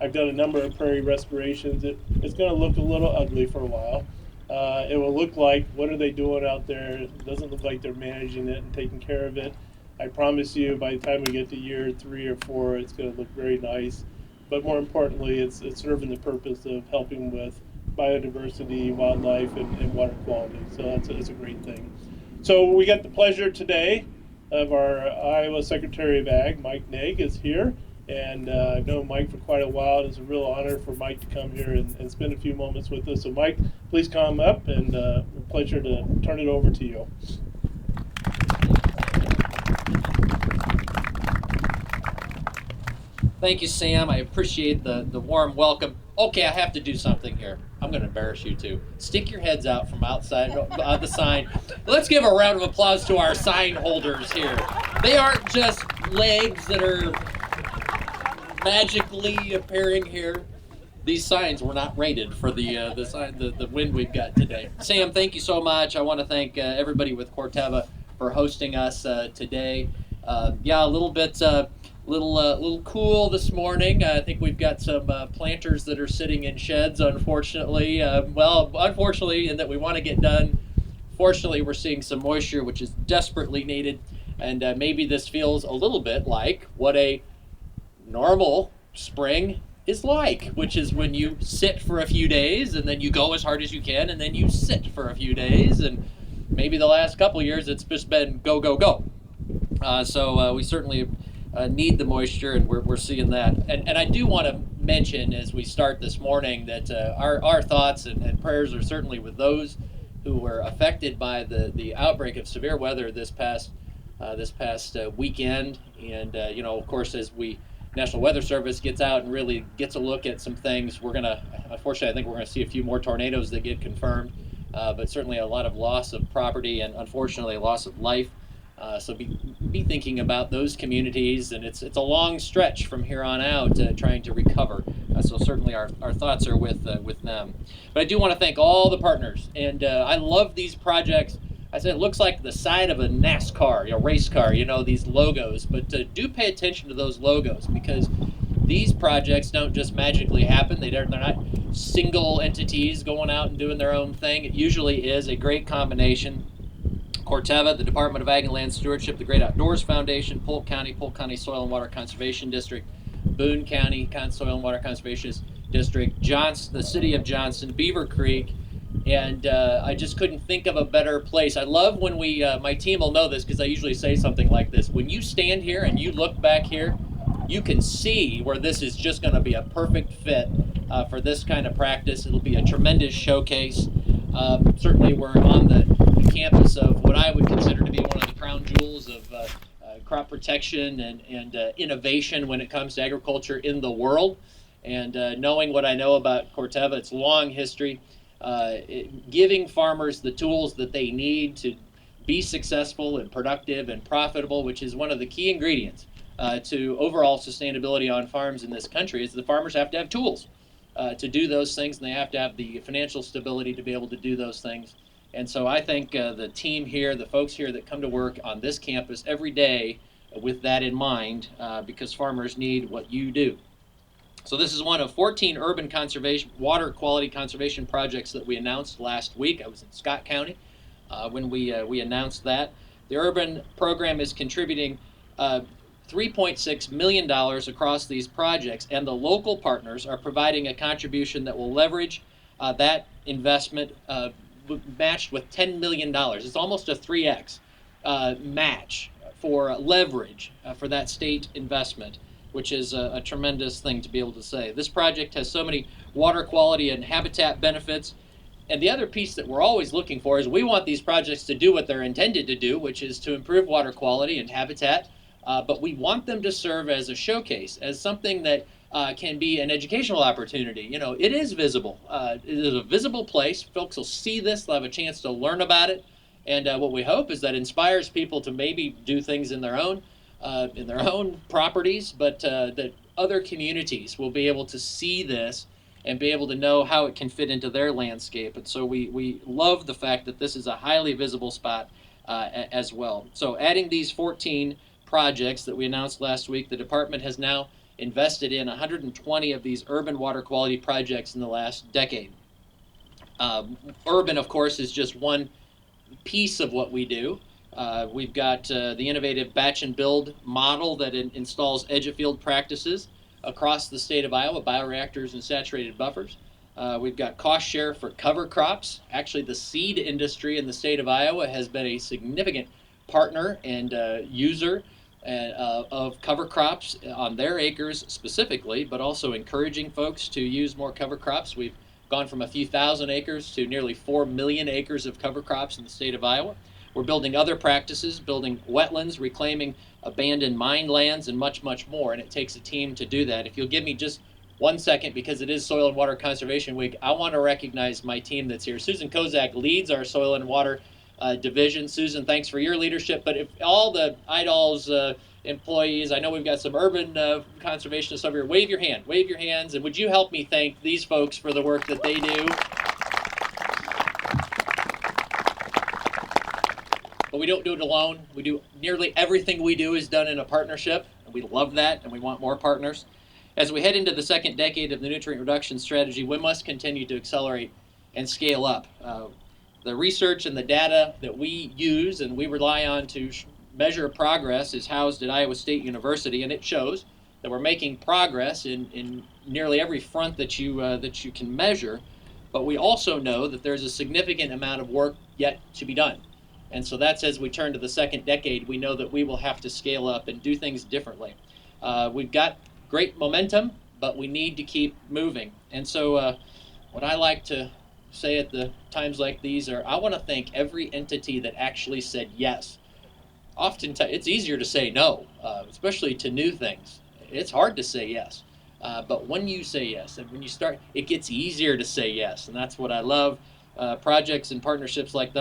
I've done a number of prairie restorations. It's going to look a little ugly for a while. It will look like, what are they doing out there? It doesn't look like they're managing it and taking care of it. I promise you, by the time we get to year 3 or 4, it's going to look very nice. But more importantly, it's serving the purpose of helping with biodiversity, wildlife, and water quality. So it's a great thing. So we got the pleasure today of our Iowa Secretary of Ag, Mike Naig, is here. And I've known Mike for quite a while. It's a real honor for Mike to come here and spend a few moments with us. So Mike, please come up, and a pleasure to turn it over to you. Thank you, Sam. I appreciate the warm welcome. Okay, I have to do something here. I'm going to embarrass you too. Stick your heads out from outside the sign. Let's give a round of applause to our sign holders here. They aren't just legs that are magically appearing here. These signs were not rated for the wind we've got today. Sam, thank you so much. I want to thank everybody with Corteva for hosting us today. Yeah, a little bit. Little cool this morning. I think we've got some planters that are sitting in sheds, unfortunately. Unfortunately, in that we want to get done. Fortunately, we're seeing some moisture, which is desperately needed. And maybe this feels a little bit like what a normal spring is like, which is when you sit for a few days and then you go as hard as you can and then you sit for a few days. And maybe the last couple years it's just been go, go, go. So we certainly need the moisture, and we're seeing that. And I do want to mention as we start this morning that our thoughts and prayers are certainly with those who were affected by the outbreak of severe weather this past weekend. And of course, as National Weather Service gets out and really gets a look at some things, unfortunately, I think we're gonna see a few more tornadoes that get confirmed, but certainly a lot of loss of property and unfortunately a loss of life. So be thinking about those communities, and it's a long stretch from here on out trying to recover. So certainly our thoughts are with them. But I do want to thank all the partners, and I love these projects. I said it looks like the side of a NASCAR, race car, these logos. But do pay attention to those logos, because these projects don't just magically happen. They're not single entities going out and doing their own thing. It usually is a great combination. Corteva, the Department of Ag and Land Stewardship, the Great Outdoors Foundation, Polk County Soil and Water Conservation District, Boone County Soil and Water Conservation District, the City of Johnston, Beaver Creek, and I just couldn't think of a better place. I love when my team will know this because I usually say something like this. When you stand here and you look back here, you can see where this is just going to be a perfect fit for this kind of practice. It'll be a tremendous showcase. Certainly we're on the campus of what I would consider to be one of the crown jewels of crop protection and innovation when it comes to agriculture in the world. And knowing what I know about Corteva, its long history, giving farmers the tools that they need to be successful and productive and profitable, which is one of the key ingredients to overall sustainability on farms in this country, is the farmers have to have tools to do those things, and they have to have the financial stability to be able to do those things. And so I think the team here, the folks here that come to work on this campus every day with that in mind, because farmers need what you do. So this is one of 14 urban conservation, water quality conservation projects that we announced last week. I was in Scott County when we announced that. The urban program is contributing $3.6 million across these projects, and the local partners are providing a contribution that will leverage that investment matched with $10 million. It's almost a 3x match for leverage for that state investment, which is a tremendous thing to be able to say. This project has so many water quality and habitat benefits. And the other piece that we're always looking for is we want these projects to do what they're intended to do, which is to improve water quality and habitat. But we want them to serve as a showcase, as something that can be an educational opportunity. It is visible. It is a visible place. Folks will see this, they'll have a chance to learn about it. And what we hope is that inspires people to maybe do things in their own properties, but that other communities will be able to see this and be able to know how it can fit into their landscape. And so we love the fact that this is a highly visible spot as well. So adding these 14 projects that we announced last week, the department has now invested in 120 of these urban water quality projects in the last decade. Urban, of course, is just one piece of what we do. We've got the innovative batch and build model that installs edge of field practices across the state of Iowa, bioreactors and saturated buffers. We've got cost share for cover crops. Actually, the seed industry in the state of Iowa has been a significant partner and user of cover crops on their acres specifically, but also encouraging folks to use more cover crops. We've gone from a few thousand acres to nearly 4 million acres of cover crops in the state of Iowa. We're building other practices, building wetlands, reclaiming abandoned mine lands, and much, much more. And it takes a team to do that. If you'll give me just 1 second, because it is Soil and Water Conservation Week, I want to recognize my team that's here. Susan Kozak leads our Soil and Water division. Susan, thanks for your leadership. But if all the IDOLS employees, I know we've got some urban conservationists over here, wave your hands, and would you help me thank these folks for the work that they do? But we don't do it alone. We do nearly everything we do is done in a partnership, and we love that, and we want more partners. As we head into the second decade of the nutrient reduction strategy, we must continue to accelerate and scale up. The research and the data that we use and we rely on to measure progress is housed at Iowa State University, and it shows that we're making progress in nearly every front that you can measure. But we also know that there's a significant amount of work yet to be done. And so that's as we turn to the second decade, we know that we will have to scale up and do things differently. We've got great momentum, but we need to keep moving. And so what I like to say at the times like these are, I want to thank every entity that actually said yes. Oftentimes, it's easier to say no, especially to new things. It's hard to say yes. But when you say yes, and when you start, it gets easier to say yes. And that's what I love. Projects and partnerships like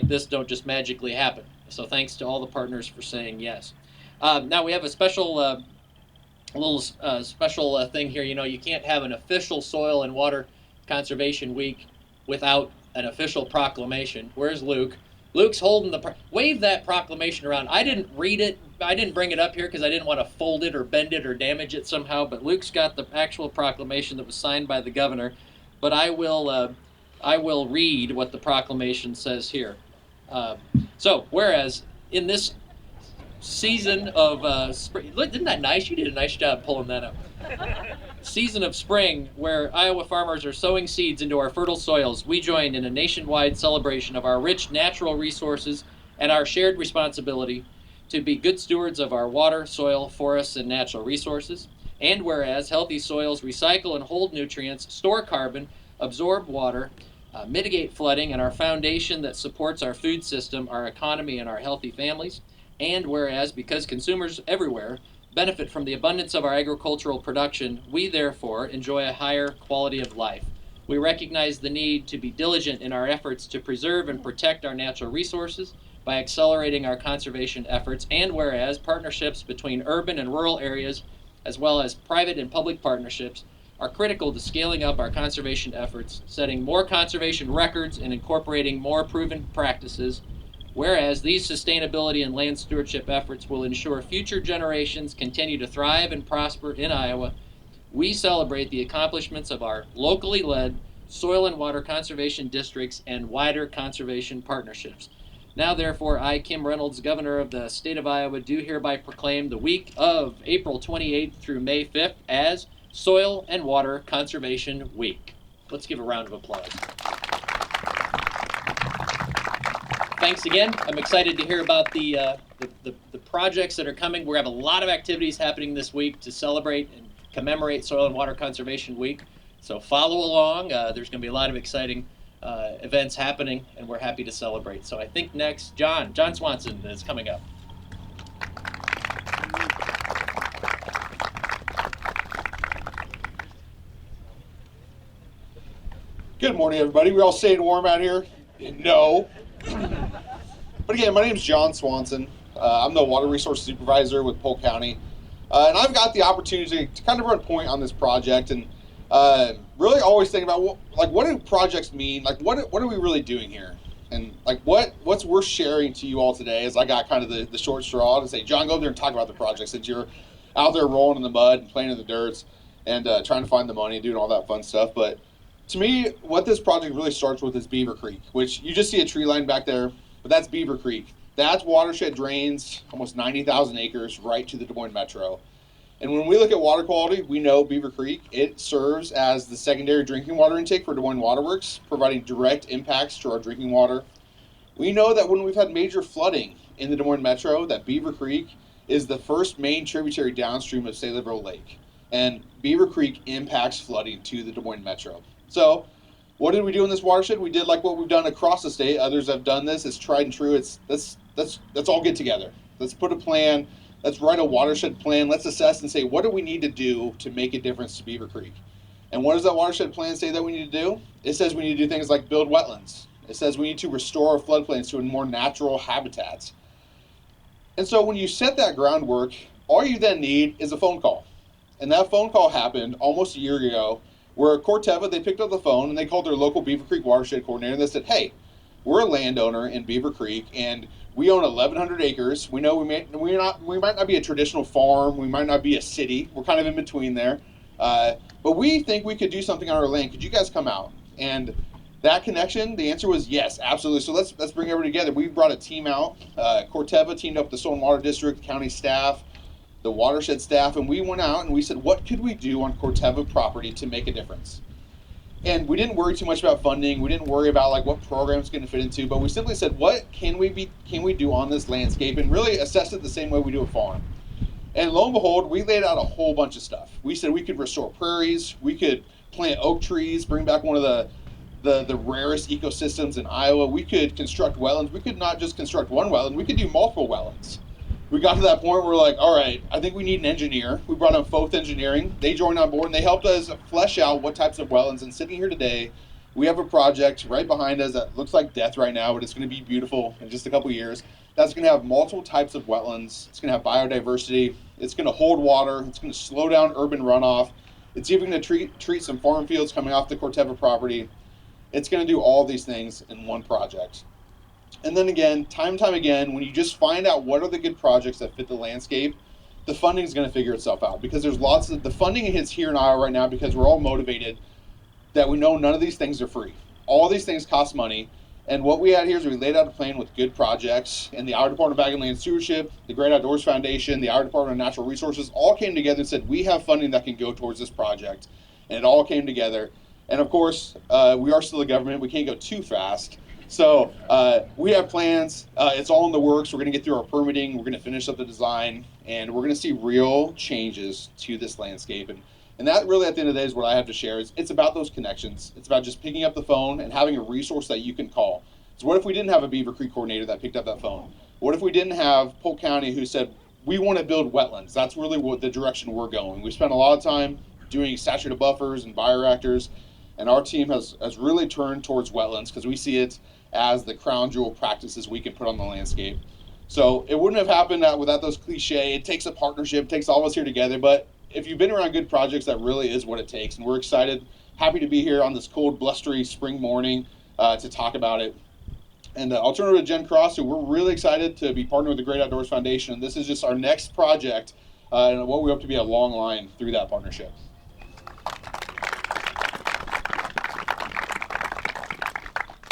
this don't just magically happen. So thanks to all the partners for saying yes. Now we have a special, special thing here. You know, you can't have an official Soil and Water Conservation Week without an official proclamation. Where's Luke? Luke's holding wave that proclamation around. I didn't read it. I didn't bring it up here because I didn't want to fold it or bend it or damage it somehow. But Luke's got the actual proclamation that was signed by the governor. But I will read what the proclamation says here. So, whereas in this season of spring, isn't that nice? You did a nice job pulling that up. Season of spring, where Iowa farmers are sowing seeds into our fertile soils, we join in a nationwide celebration of our rich natural resources and our shared responsibility to be good stewards of our water, soil, forests, and natural resources. And whereas healthy soils recycle and hold nutrients, store carbon, absorb water, mitigate flooding, and our foundation that supports our food system, our economy, and our healthy families. And whereas, because consumers everywhere benefit from the abundance of our agricultural production, we therefore enjoy a higher quality of life. We recognize the need to be diligent in our efforts to preserve and protect our natural resources by accelerating our conservation efforts. And whereas partnerships between urban and rural areas, as well as private and public partnerships, are critical to scaling up our conservation efforts, setting more conservation records, and incorporating more proven practices. Whereas these sustainability and land stewardship efforts will ensure future generations continue to thrive and prosper in Iowa, we celebrate the accomplishments of our locally led soil and water conservation districts and wider conservation partnerships. Now, therefore, I, Kim Reynolds, Governor of the state of Iowa, do hereby proclaim the week of April 28th through May 5th as Soil and Water Conservation Week. Let's give a round of applause. Thanks again. I'm excited to hear about the projects that are coming. We have a lot of activities happening this week to celebrate and commemorate Soil and Water Conservation Week. So follow along. There's going to be a lot of exciting events happening, and we're happy to celebrate. So I think next, John Swanson is coming up. Good morning, everybody. We all staying warm out here? No. But again, my name is John Swanson. I'm the Water Resource Supervisor with Polk County. And I've got the opportunity to kind of run point on this project and really always think about what do projects mean? Like what are we really doing here? And like what's worth sharing to you all today, as I got kind of the short straw to say, John, go there and talk about the project since you're out there rolling in the mud and playing in the dirt and trying to find the money, doing all that fun stuff. But to me, what this project really starts with is Beaver Creek, which you just see a tree line back there, but that's Beaver Creek. That watershed drains almost 90,000 acres right to the Des Moines Metro. And when we look at water quality, we know Beaver Creek, it serves as the secondary drinking water intake for Des Moines Waterworks, providing direct impacts to our drinking water. We know that when we've had major flooding in the Des Moines Metro, that Beaver Creek is the first main tributary downstream of Saylorville Lake. And Beaver Creek impacts flooding to the Des Moines Metro. So what did we do in this watershed? We did like what we've done across the state. Others have done this. It's tried and true. Let's all get together. Let's put a plan. Let's write a watershed plan. Let's assess and say, what do we need to do to make a difference to Beaver Creek? And what does that watershed plan say that we need to do? It says we need to do things like build wetlands. It says we need to restore our floodplains to a more natural habitats. And so when you set that groundwork, all you then need is a phone call. And that phone call happened almost a year ago where Corteva, they picked up the phone and they called their local Beaver Creek watershed coordinator and they said, hey, we're a landowner in Beaver Creek and we own 1,100 acres. We know we might not be a traditional farm. We might not be a city. We're kind of in between there. But we think we could do something on our land. Could you guys come out? And that connection, the answer was yes, absolutely. So let's bring everybody together. We brought a team out. Corteva teamed up with the Soil and Water District, the county staff, the watershed staff, and we went out and we said, what could we do on Corteva property to make a difference? And we didn't worry too much about funding. We didn't worry about like what program it's going to fit into, but we simply said, what can we do on this landscape, and really assess it the same way we do a farm. And lo and behold, we laid out a whole bunch of stuff. We said we could restore prairies, we could plant oak trees, bring back one of the rarest ecosystems in Iowa. We could construct wetlands. We could not just construct one wetland, we could do multiple wetlands. We got to that point where we're like, all right, I think we need an engineer. We brought in Foth Engineering. They joined on board and they helped us flesh out what types of wetlands. And sitting here today, we have a project right behind us that looks like death right now, but it's going to be beautiful in just a couple years. That's going to have multiple types of wetlands. It's going to have biodiversity. It's going to hold water. It's going to slow down urban runoff. It's even going to treat some farm fields coming off the Corteva property. It's going to do all these things in one project. And then again, time and time again, when you just find out what are the good projects that fit the landscape, the funding is going to figure itself out, because there's lots of the funding hits here in Iowa right now because we're all motivated that we know none of these things are free. All these things cost money. And what we had here is we laid out a plan with good projects, and the Iowa Department of Ag and Land Stewardship, the Great Outdoors Foundation, the Iowa Department of Natural Resources all came together and said, we have funding that can go towards this project. And it all came together. And of course, we are still a government. We can't go too fast. So we have plans. It's all in the works. We're going to get through our permitting. We're going to finish up the design, and we're going to see real changes to this landscape. And that really, at the end of the day, is what I have to share. It's about those connections. It's about just picking up the phone and having a resource that you can call. So what if we didn't have a Beaver Creek coordinator that picked up that phone? What if we didn't have Polk County who said, we want to build wetlands? That's really what the direction we're going. We spent a lot of time doing saturated buffers and bioreactors, and our team has really turned towards wetlands because we see it as the crown jewel practices we can put on the landscape. So it wouldn't have happened without those cliche. It takes a partnership, it takes all of us here together, but if you've been around good projects, that really is what it takes. And we're excited, happy to be here on this cold, blustery spring morning to talk about it. And I'll turn it over to Jen Cross, who we're really excited to be partnering with the Great Outdoors Foundation. And this is just our next project and what we hope to be a long line through that partnership.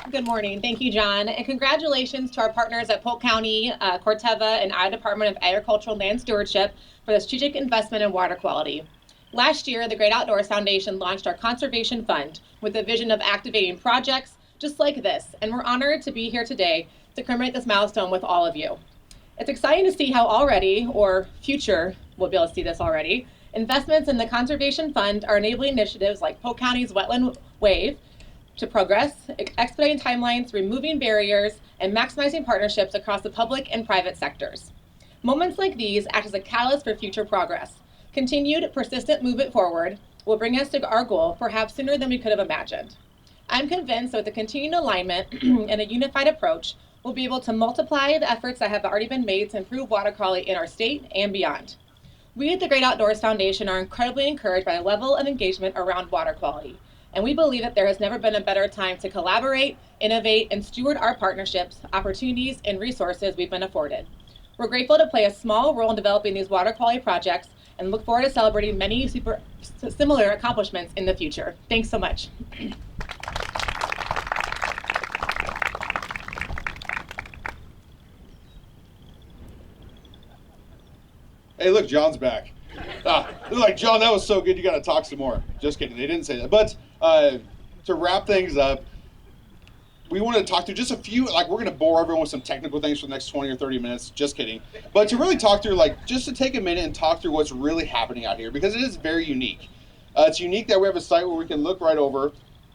Good morning. Thank you, John. And congratulations to our partners at Polk County, Corteva, and Iowa Department of Agricultural Land Stewardship for the strategic investment in water quality. Last year, the Great Outdoors Foundation launched our Conservation Fund with the vision of activating projects just like this. And we're honored to be here today to commemorate this milestone with all of you. It's exciting to see how already, or future, we'll be able to see this already, investments in the Conservation Fund are enabling initiatives like Polk County's Wetland Wave, to progress, expediting timelines, removing barriers, and maximizing partnerships across the public and private sectors. Moments like these act as a catalyst for future progress. Continued, persistent movement forward will bring us to our goal perhaps sooner than we could have imagined. I'm convinced that with the continued alignment and a unified approach, we'll be able to multiply the efforts that have already been made to improve water quality in our state and beyond. We at the Great Outdoors Foundation are incredibly encouraged by the level of engagement around water quality. And we believe that there has never been a better time to collaborate, innovate, and steward our partnerships, opportunities, and resources we've been afforded. We're grateful to play a small role in developing these water quality projects and look forward to celebrating many similar accomplishments in the future. Thanks so much. Hey, look, John's back. They're like, John, that was so good, you got to talk some more. Just kidding, they didn't say that. But to wrap things up, we want to talk through just a few, like, we're going to bore everyone with some technical things for the next 20 or 30 minutes. Just kidding. But to really talk through, like, just to take a minute and talk through what's really happening out here, because it is very unique. It's unique that we have a site where we can look right over,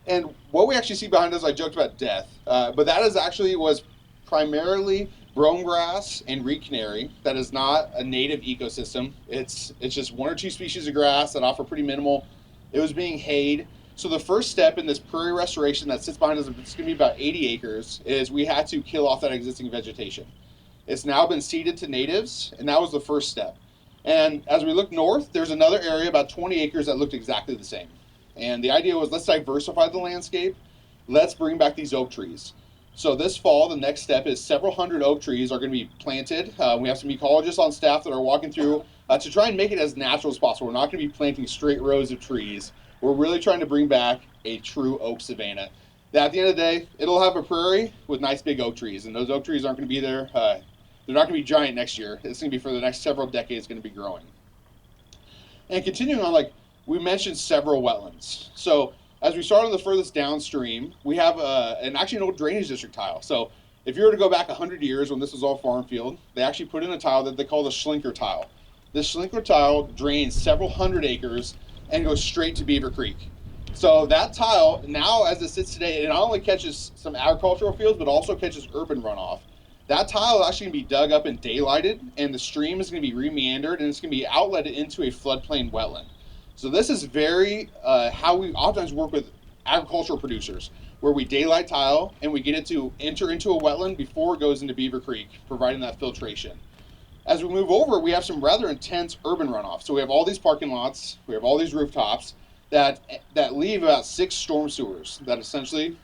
and what we actually see behind us, I joked about death, but that is actually was primarily brome grass and reed canary. That is not a native ecosystem. It's just one or two species of grass that offer pretty minimal. It was being hayed. So the first step in this prairie restoration that sits behind us, it's going to be about 80 acres, is we had to kill off that existing vegetation. It's now been ceded to natives, and that was the first step. And as we look north, there's another area, about 20 acres, that looked exactly the same. And the idea was, let's diversify the landscape. Let's bring back these oak trees. So this fall, the next step is several hundred oak trees are going to be planted. We have some ecologists on staff that are walking through to try and make it as natural as possible. We're not going to be planting straight rows of trees. We're really trying to bring back a true oak savanna. That at the end of the day, it'll have a prairie with nice big oak trees, and those oak trees aren't going to be there. They're not going to be giant next year. It's going to be for the next several decades going to be growing. And continuing on, like we mentioned, several wetlands. So as we start on the furthest downstream, we have actually an old drainage district tile. So if you were to go back 100 years when this was all farm field, they actually put in a tile that they call the Schlinker tile. This Schlinker tile drains several hundred acres and goes straight to Beaver Creek. So that tile, now as it sits today, it not only catches some agricultural fields, but also catches urban runoff. That tile is actually going to be dug up and daylighted, and the stream is going to be remeandered, and it's going to be outletted into a floodplain wetland. So this is very how we oftentimes work with agricultural producers, where we daylight tile and we get it to enter into a wetland before it goes into Beaver Creek, providing that filtration. As we move over, we have some rather intense urban runoff. So we have all these parking lots, we have all these rooftops that leave about 6 storm sewers that essentially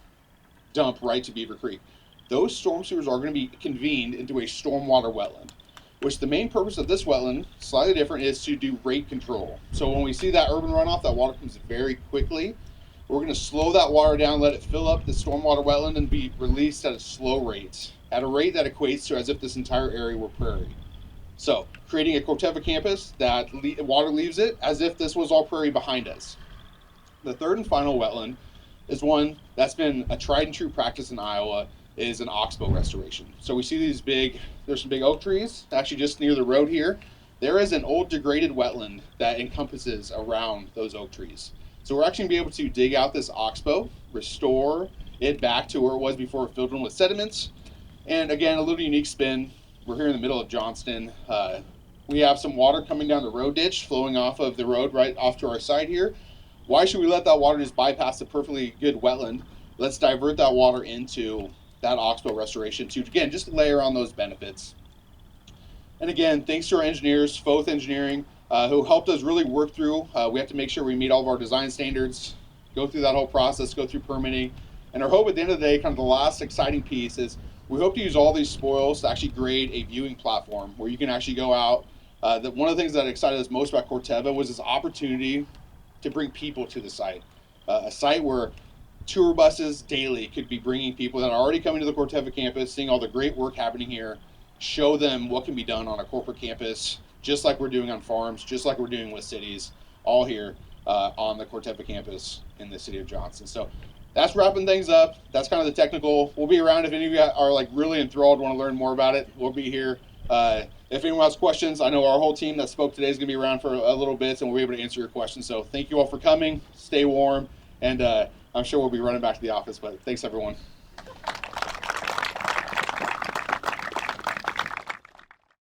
dump right to Beaver Creek. Those storm sewers are going to be convened into a stormwater wetland, which the main purpose of this wetland, slightly different, is to do rate control. So when we see that urban runoff, that water comes very quickly. We're going to slow that water down, let it fill up the stormwater wetland, and be released at a slow rate, at a rate that equates to as if this entire area were prairie. So creating a Corteva campus that water leaves it as if this was all prairie behind us. The third and final wetland is one that's been a tried and true practice in Iowa, is an oxbow restoration. So we see these there's some big oak trees, actually just near the road here. There is an old degraded wetland that encompasses around those oak trees. So we're actually going to be able to dig out this oxbow, restore it back to where it was before it filled in with sediments. And again, a little unique spin. We're here in the middle of Johnston. We have some water coming down the road ditch, flowing off of the road right off to our side here. Why should we let that water just bypass the perfectly good wetland? Let's divert that water into that oxbow restoration to, again, just layer on those benefits. And again, thanks to our engineers, Foth Engineering, who helped us really work through. We have to make sure we meet all of our design standards, go through that whole process, go through permitting. And our hope at the end of the day, kind of the last exciting piece, is we hope to use all these spoils to actually grade a viewing platform where you can actually go out. One of the things that excited us most about Corteva was this opportunity to bring people to the site. A site where tour buses daily could be bringing people that are already coming to the Corteva campus, seeing all the great work happening here, show them what can be done on a corporate campus, just like we're doing on farms, just like we're doing with cities, all here on the Corteva campus in the city of Johnston. So that's wrapping things up. That's kind of the technical. We'll be around if any of you are like really enthralled, want to learn more about it. We'll be here. If anyone has questions, I know our whole team that spoke today is going to be around for a little bit, and we'll be able to answer your questions. So thank you all for coming. Stay warm, and I'm sure we'll be running back to the office, but thanks, everyone.